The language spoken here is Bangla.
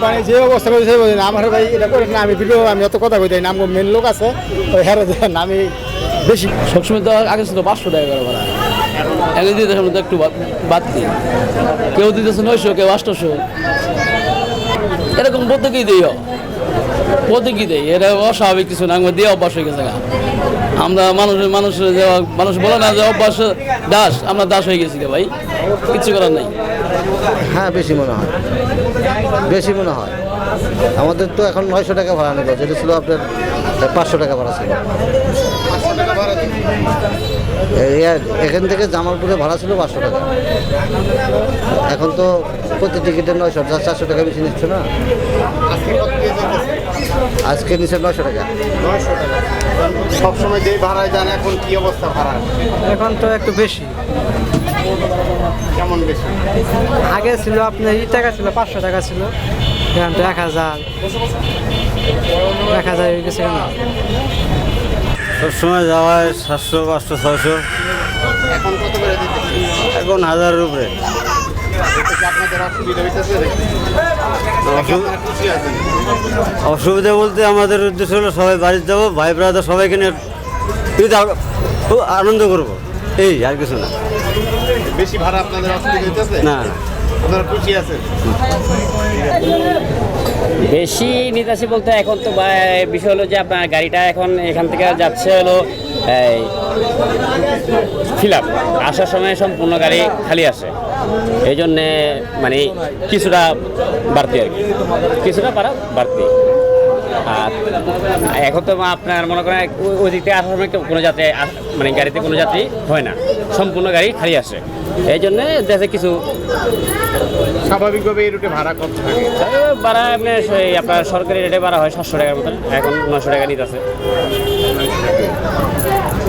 কোম্পানি যে অবস্থা করেছে আমার ভাই এটা করে না, আমি ভিডিও আমি অত কথা কইতাই না, আমার মেন লোক আছে ওই হারে দেন আমি বেশি সবসময় তো আগে ছিল 500 টাকা করে ভাড়া, এখন দিতে তো একটু বাড়তি, কেউ দিতেছে 900, কেউ 800, এরকম প্রত্যেকেই দিই, প্রত্যেকেই দেয়, এটা অস্বাভাবিক কিছু না, আমরা দিয়ে অভ্যাস হয়ে গেছে। আমরা মানুষ বলে না যে অভ্যাস দাস, আমরা দাস হয়ে গেছি ভাই, কিচ্ছু করার নাই। হ্যাঁ বেশি মনে হয়, বেশি মনে হয়। আমাদের তো এখন 900 টাকা ভাড়া নিল, যেটা ছিল আপনার 500 টাকা ভাড়া ছিল। এখান থেকে জামালপুরে ভাড়া ছিল 500 টাকা, এখন তো প্রতি টিকিটের 900, 400 টাকা বেশি নিচ্ছে না। আজকে নিচে 900 টাকা। সবসময় যেই ভাড়ায় যান, এখন কি অবস্থা ভাড়া? এখন তো একটু বেশি। কেমন বেশি? আগে ছিল আপনার টাকা ছিল 500 টাকা ছিল, এখন তো 1000 হয়ে গেছে। কেন সবসময় যাওয়ায় 700, 500, 600, এখন কত করে দিতেছে? এখন 1000-এর উপরে। আপনাদের অসুবিধা হইতেছে? আপনারা খুশি আছেন? অসুবিধা বলতে আমাদের উদ্দেশ্য হলো সবাই বাড়িতে যাবো, ভাই ব্রাদার সবাইকে নিয়ে খুব আনন্দ করবো, এই আর কিছু না। বেশি ভাড়া আপনাদের অসুবিধা হইতেছে? না, আপনারা খুশি আছেন? বেশি নিতেছি বলতে এখন তো বিষয় হলো যে আপনার গাড়িটা এখন এখান থেকে যাচ্ছে হলো ফিল আপ, আসার সময় সম্পূর্ণ গাড়ি খালি আসে, এই জন্যে মানে কিছুটা বাড়তি আর কি, কিছুটা বাড়তি। আর এখন তো আপনার মনে করেন ওই দিক থেকে আসার সময় কোনো যাত্রী মানে গাড়িতে কোনো যাত্রী হয় না, সম্পূর্ণ গাড়ি খালি আসে, এই জন্যে দেশে কিছু স্বাভাবিকভাবে এই রুটে ভাড়া কত থাকে? ভাড়া আপনার সরকারি রেটে ভাড়া হয় 700 টাকার মতন, এখন 900 টাকা নিতে আছে।